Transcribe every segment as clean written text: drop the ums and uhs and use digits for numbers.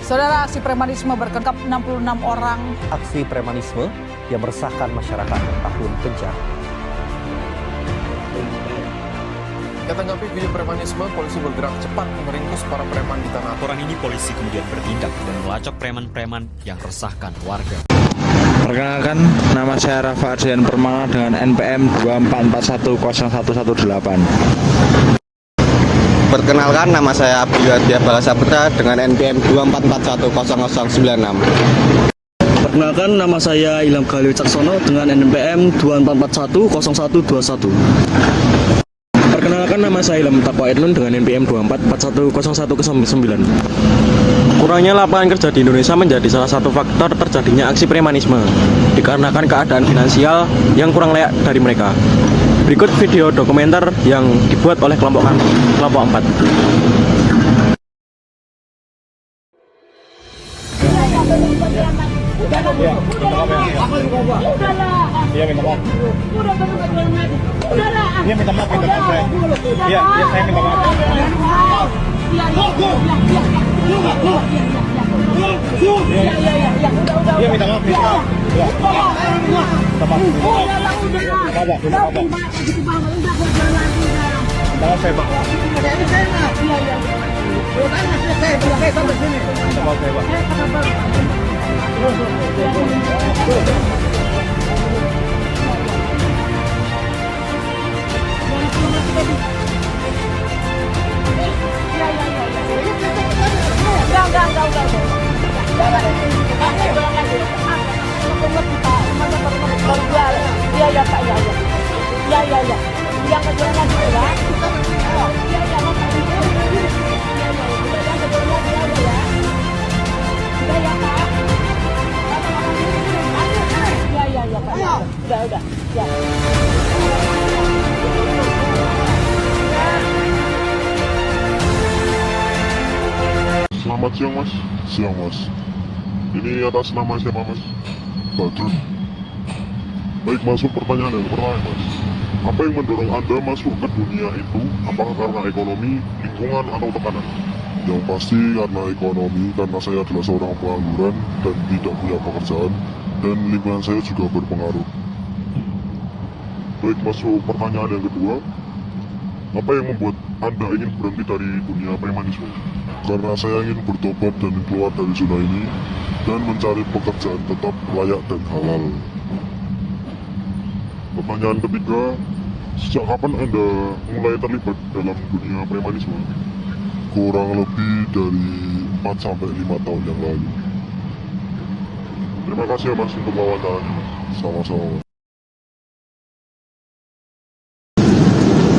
Saudara, aksi premanisme berkengkap 66 orang. Aksi premanisme yang meresahkan masyarakat tahun penjara. Tanggapi video premanisme, polisi bergerak cepat meringkus para preman di tanah. Laporan ini polisi kemudian bertindak dan melacak preman-preman yang resahkan warga. Perkenalkan, nama saya Rafa Ardian Permana dengan NPM 244101118. Perkenalkan, nama saya Abdullah Balasaputra dengan NPM 244100096. Perkenalkan, nama saya Ilham Galih Caksono dengan NPM 24410121. Perkenalkan, nama saya Ilham Taqwa Edlun dengan NPM 24410109. Kurangnya lapangan kerja di Indonesia menjadi salah satu faktor terjadinya aksi premanisme dikarenakan keadaan finansial yang kurang layak dari mereka. Berikut video dokumenter yang dibuat oleh kelompok 4. Selamat siang, Mas. Siang, Mas. Ini atas nama siapa, Mas? Badrun. Baik, masuk pertanyaan yang pertama, Mas. Apa yang mendorong Anda masuk ke dunia itu? Apakah karena ekonomi, lingkungan, atau tekanan? Yang pasti karena ekonomi, karena saya adalah seorang pengangguran dan tidak punya pekerjaan, dan lingkungan saya juga berpengaruh. Baik, masuk pertanyaan yang kedua. Apa yang membuat Anda ingin berhenti dari dunia premanisme? Karena saya ingin bertobat dan keluar dari zona ini dan mencari pekerjaan tetap layak dan halal. Pertanyaan ketiga, sejak kapan Anda mulai terlibat dalam dunia premanisme? Kurang lebih dari 4-5 tahun yang lalu. Terima kasih ya, Mas, untuk wawancaranya, Mas. Sama-sama.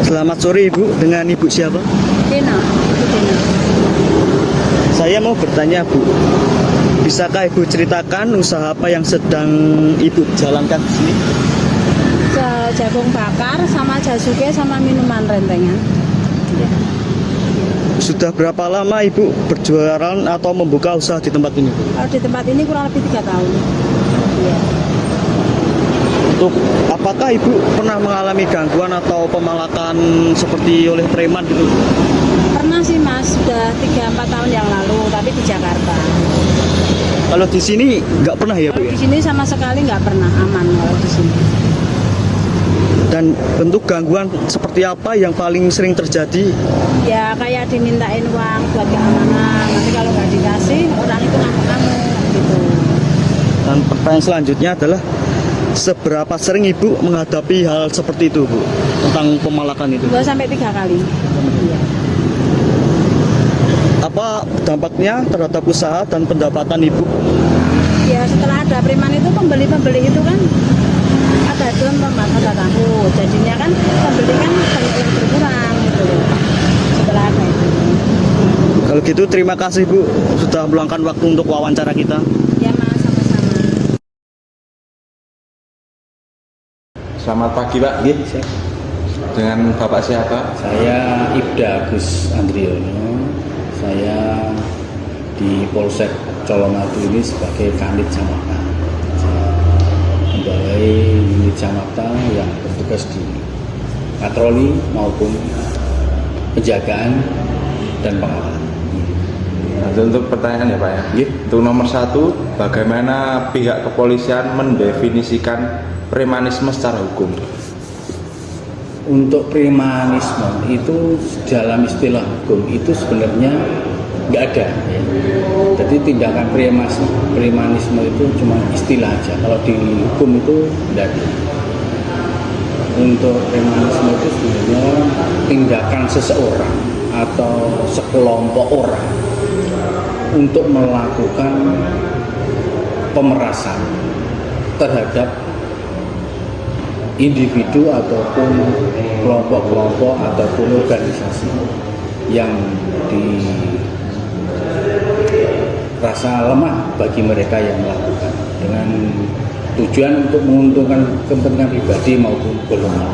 Selamat sore, Ibu. Dengan Ibu siapa? Dena. Saya mau bertanya, Bu. Bisakah Ibu ceritakan usaha apa yang sedang Ibu jalankan di sini? Jagung bakar sama jasuke sama minuman rentengan. Ya. Sudah berapa lama Ibu berjualan atau membuka usaha di tempat ini, Bu? Kalau di tempat ini kurang lebih 3 tahun. Ya. Untuk apakah Ibu pernah mengalami gangguan atau pemalakan seperti oleh preman gitu? Pernah sih, Mas, sudah 3-4 tahun yang lalu, tapi di Jakarta. Kalau di sini nggak pernah ya, Bu? Kalau di sini sama sekali nggak pernah, aman kalau di sini. Dan bentuk gangguan seperti apa yang paling sering terjadi? Ya kayak dimintain uang buat keamanan, nanti kalau nggak dikasih orang itu ngamuk-ngamuk gitu. Dan pertanyaan selanjutnya adalah seberapa sering Ibu menghadapi hal seperti itu, Bu? Tentang pemalakan itu? 2-3 kali. Ya. Apa dampaknya terhadap usaha dan pendapatan Ibu? Ya setelah ada preman itu pembeli-pembeli itu kan ada contoh Mas, ada tahu. Jadinya kan pembeli kan banyak yang berkurang gitu setelah ada itu. Kalau gitu terima kasih, Bu, sudah meluangkan waktu untuk wawancara kita. Ya, Mas, sama-sama. Selamat pagi, Pak. Dengan Bapak siapa? Saya Ibda Agus Andriono. Saya di Polsek Colomadu ini sebagai Kanit Camata. Pegawai unit Camata yang bertugas di patroli maupun penjagaan dan pengawalan. Nah, untuk pertanyaan ya Pak ya. Untuk nomor 1, bagaimana pihak kepolisian mendefinisikan premanisme secara hukum? Untuk premanisme itu dalam istilah hukum itu sebenarnya nggak ada ya. Jadi tindakan premanisme itu cuma istilah aja. Kalau di hukum itu nggak ada. Untuk premanisme itu sebenarnya tindakan seseorang atau sekelompok orang untuk melakukan pemerasan terhadap individu ataupun kelompok-kelompok ataupun organisasi yang dirasa lemah bagi mereka yang melakukan dengan tujuan untuk menguntungkan kepentingan pribadi maupun golongan.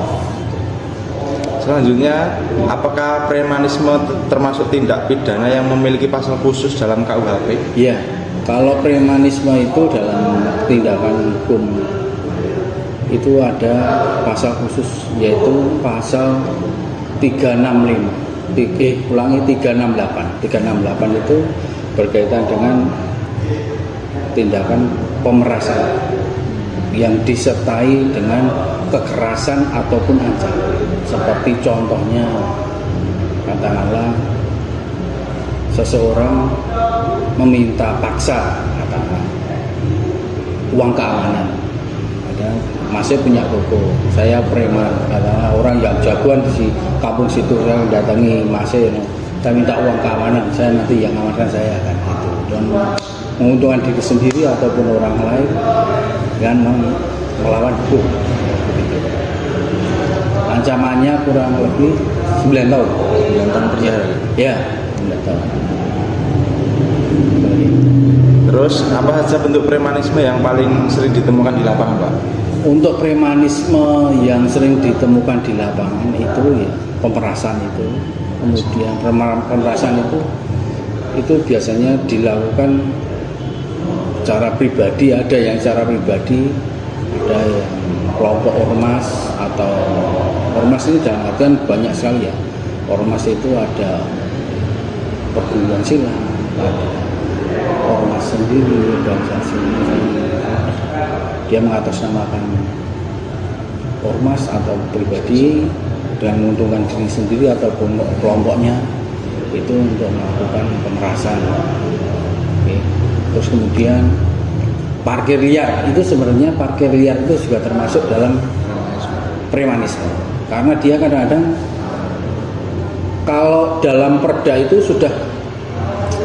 Selanjutnya, apakah premanisme termasuk tindak pidana yang memiliki pasal khusus dalam KUHP? Iya, kalau premanisme itu dalam tindakan hukum itu ada pasal khusus, yaitu pasal 368. 368 itu berkaitan dengan tindakan pemerasan yang disertai dengan kekerasan ataupun ancaman. Seperti contohnya, katakanlah seseorang meminta paksa, katakanlah uang keamanan. Masih punya toko, saya preman, katakanlah orang yang jagoan di kampung situ, saya datangi masih, saya minta uang keamanan, saya nanti yang amankan saya kan gitu. Dan menguntungkan diri sendiri ataupun orang lain dengan melawan hukum. Ancamannya kurang lebih 9 tahun. 9 tahun penjara. Ya, 9 tahun. Terus apa saja bentuk premanisme yang paling sering ditemukan di lapangan, Pak? Untuk premanisme yang sering ditemukan di lapangan itu ya pemerasan itu, kemudian pemerasan itu biasanya dilakukan secara pribadi, ada yang secara pribadi, ada yang kelompok ormas atau ormas ini dalam artian banyak sekali ya. Ormas itu ada perguruan silat, ada ormas sendiri, organisasi dia mengatasnamakan ormas atau pribadi dan menguntungkan diri sendiri ataupun kelompoknya itu untuk melakukan pemerasan. Oke. Terus kemudian parkir liar itu sebenarnya parkir liar itu juga termasuk dalam premanisme karena dia kadang-kadang kalau dalam perda itu sudah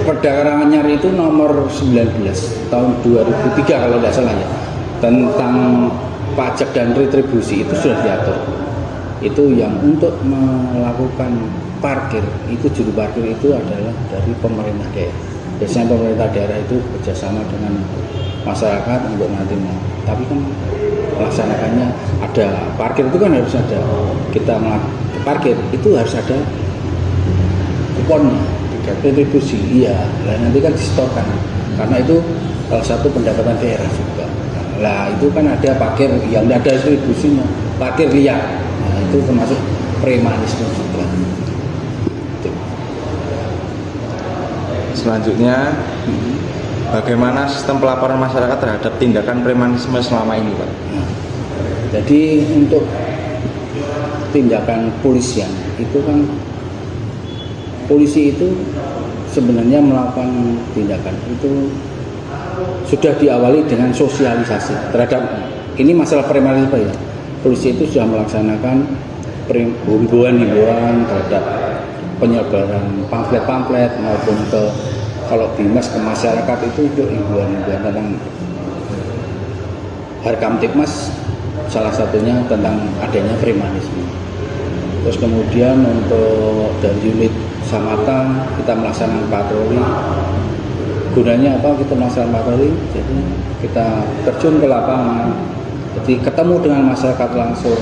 Perda Karanganyar itu nomor 19 tahun 2003 kalau tidak salah ya, tentang pajak dan retribusi itu sudah diatur. Itu yang untuk melakukan parkir itu juru parkir itu adalah dari pemerintah daerah. Biasanya pemerintah daerah itu bekerjasama dengan masyarakat untuk nanti mau. Tapi kan melaksanakannya ada parkir itu kan harus ada. Kita parkir itu harus ada kuponnya. Retribusi, iya. Nah, nanti kan disetorkan karena itu salah satu pendapatan daerah juga. Lah itu kan ada parkir yang tidak ada retribusinya, parkir liar. Nah, itu termasuk premanisme juga. Selanjutnya, bagaimana sistem pelaporan masyarakat terhadap tindakan premanisme selama ini, Pak? Nah, jadi untuk tindakan polisian itu kan polisi itu sebenarnya melakukan tindakan itu sudah diawali dengan sosialisasi terhadap ini masalah premanisme ya. Polisi itu sudah melaksanakan himbauan terhadap penyebaran pamflet-pamflet maupun ke kalau bimas ke masyarakat itu untuk himbauan tentang Harkamtipmas salah satunya tentang adanya premanisme. Terus kemudian untuk dari unit Samata kita melaksanakan patroli. Gunanya apa kita melaksanakan patroli? Jadi kita terjun ke lapangan, jadi ketemu dengan masyarakat langsung.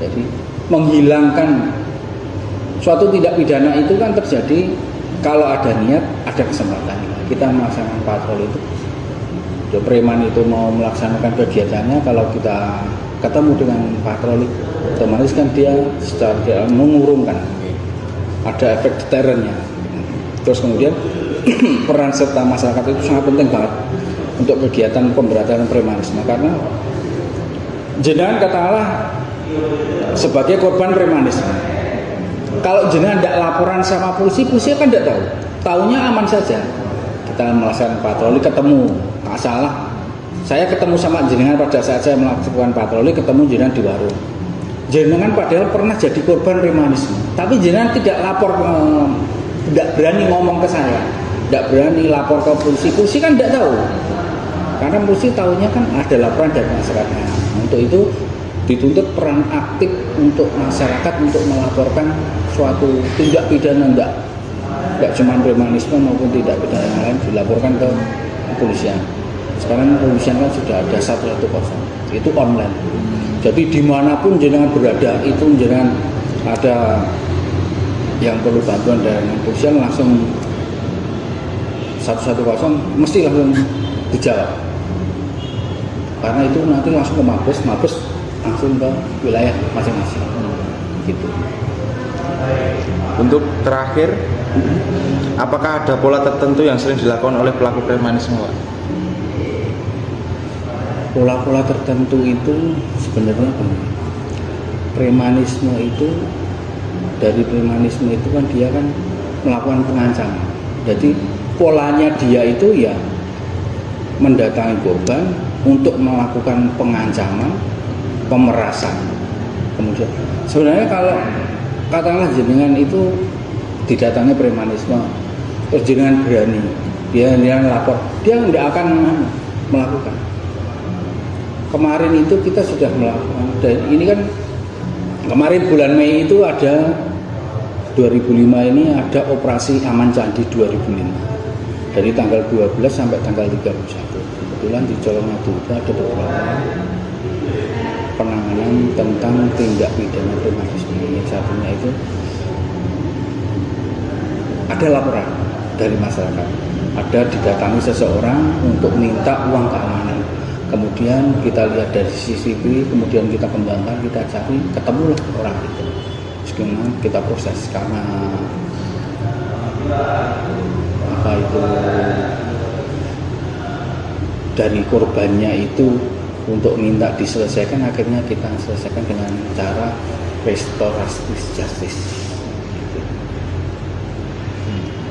Jadi menghilangkan suatu tindak pidana itu kan terjadi kalau ada niat, ada kesempatan. Kita melaksanakan patroli itu. Preman itu mau melaksanakan kegiatannya, kalau kita ketemu dengan patroli, otomatis kan dia secara mengurungkan. Ada efek deterennya. Terus kemudian peran serta masyarakat itu sangat penting banget untuk kegiatan pemberantasan premanisme, karena jenengan katakanlah sebagai korban premanisme, kalau jenengan tidak laporan sama polisi, polisi kan tidak tahu, taunya aman saja. Kita melaksanakan patroli, ketemu, tak salah, saya ketemu sama jenengan pada saat saya melakukan patroli, ketemu jenengan di warung. Jenengan padahal pernah jadi korban premanisme, tapi jenengan tidak lapor, tidak berani ngomong ke saya, tidak berani lapor ke polisi. Polisi kan tidak tahu, karena polisi tahunya kan ada laporan dari masyarakat. Untuk itu dituntut peran aktif untuk masyarakat untuk melaporkan suatu tindak pidana, tidak cuma premanisme maupun tindak pidana yang lain dilaporkan ke kepolisian. Sekarang kepolisian kan sudah ada 110, itu online. Jadi dimanapun jenengan berada, itu jenengan ada yang perlu bantuan dari kepolisian, langsung 110 mesti langsung dijawab. Karena itu nanti langsung ke Mabes langsung ke wilayah masing-masing. Gitu. Untuk terakhir, apakah ada pola tertentu yang sering dilakukan oleh pelaku premanisme, Pak? Pola-pola tertentu itu sebenarnya premanisme itu, dari premanisme itu kan dia kan melakukan pengancaman. Jadi polanya dia itu ya mendatangi korban untuk melakukan pengancaman, pemerasan. Kemudian sebenarnya kalau katakanlah jenengan itu didatangi premanisme, terus jenengan berani, dia lapor, dia tidak akan melakukan. Kemarin itu kita sudah melakukan, dan ini kan kemarin bulan Mei itu ada 2005 ini ada operasi Aman Candi 2005 dari tanggal 12 sampai tanggal 31. Kebetulan di Colomadu itu ada beberapa penanganan tentang tindak pidana premanisme. Satunya itu ada laporan dari masyarakat, ada didatangi seseorang untuk minta uang keamanan. Kemudian kita lihat dari CCTV, kemudian kita kembangkan, kita cari, ketemulah orang itu. Sekarang kita proses karena apa itu dari korbannya itu untuk minta diselesaikan, akhirnya kita selesaikan dengan cara restoratif justice.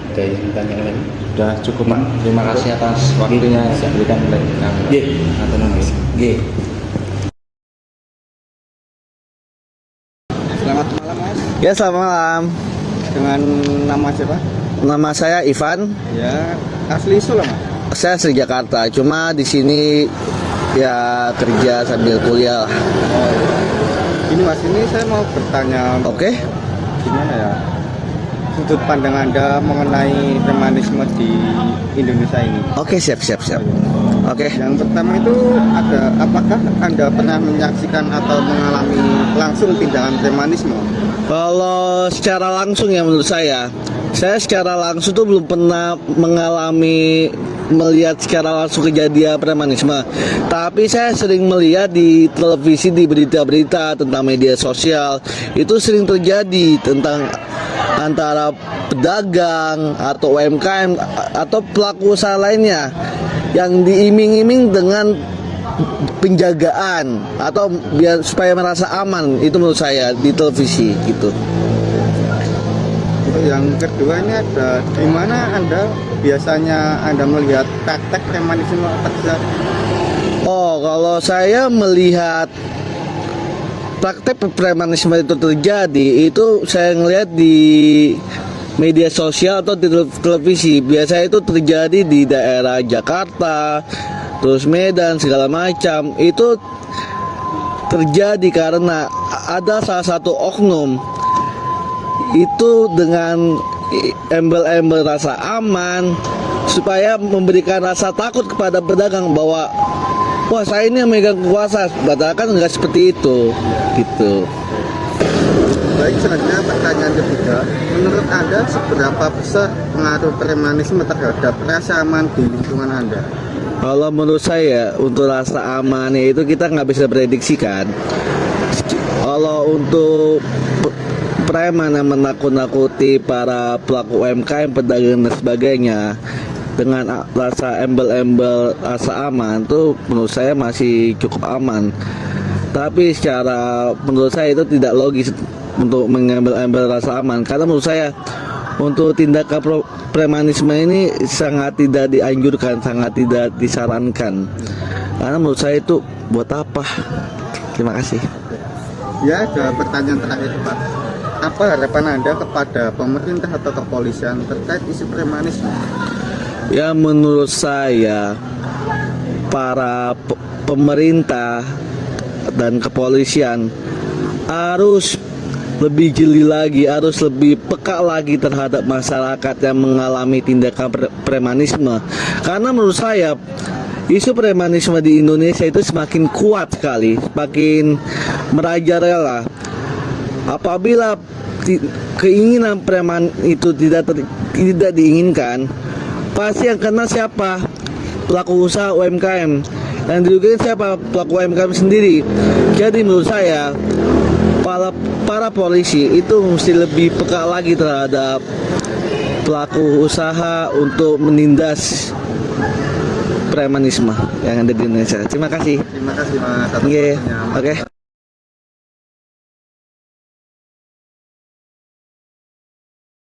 Ada yang tanya lagi? Sudah cukup, Pak. Terima kasih atas waktunya yang diberikan oleh kami. Selamat malam, Mas. Ya, selamat malam. Dengan nama siapa? Nama saya Ivan. Ya, asli Solo, Mas. Saya asli Jakarta, cuma di sini ya kerja sambil kuliah. Oh, iya. Ini Mas, ini saya mau bertanya. Oke. Gimana ya sudut pandang Anda mengenai premanisme di Indonesia ini? Oke, siap. Oke. Yang pertama itu apakah Anda pernah menyaksikan atau mengalami langsung tindakan premanisme? Kalau secara langsung ya menurut saya secara langsung tuh belum pernah melihat secara langsung kejadian premanisme. Tapi saya sering melihat di televisi, di berita-berita tentang media sosial, itu sering terjadi tentang antara pedagang atau UMKM atau pelaku usaha lainnya yang diiming-iming dengan penjagaan atau biar supaya merasa aman. Itu menurut saya di televisi gitu. Yang kedua ini ada di mana biasanya Anda melihat praktek premanisme terjadi? Oh, kalau saya melihat praktek premanisme itu terjadi, itu saya ngelihat di media sosial atau di televisi. Biasanya itu terjadi di daerah Jakarta, terus Medan, segala macam. Itu terjadi karena ada salah satu oknum itu dengan embel-embel rasa aman supaya memberikan rasa takut kepada pedagang bahwa wah, saya ini yang megang kuasa, padahal kan nggak seperti itu gitu. Baik, selanjutnya pertanyaan ketiga, menurut Anda seberapa besar pengaruh premanisme terhadap rasa aman di lingkungan Anda? Kalau menurut saya untuk rasa aman itu kita nggak bisa prediksikan. Kalau untuk preman yang menakut-nakuti para pelaku UMKM, pedagang dan sebagainya dengan rasa embel-embel rasa aman itu menurut saya masih cukup aman. Tapi secara menurut saya itu tidak logis untuk mengambil rasa aman, karena menurut saya untuk tindakan premanisme ini sangat tidak dianjurkan, sangat tidak disarankan. Karena menurut saya itu buat apa? Terima kasih. Ya, ada pertanyaan terakhir Pak. Apa harapan Anda kepada pemerintah atau kepolisian terkait isu premanisme? Ya, menurut saya para pemerintah dan kepolisian harus lebih jeli lagi, harus lebih peka lagi terhadap masyarakat yang mengalami tindakan premanisme. Karena menurut saya isu premanisme di Indonesia itu semakin kuat sekali, semakin merajalela. Apabila keinginan preman itu tidak diinginkan, pasti yang kena siapa? Pelaku usaha UMKM. Dan dirugikan siapa? Pelaku UMKM sendiri. Jadi menurut saya para polisi itu mesti lebih peka lagi terhadap pelaku usaha untuk menindas premanisme yang ada di Indonesia. Terima kasih. Terima kasih Mas. Oke.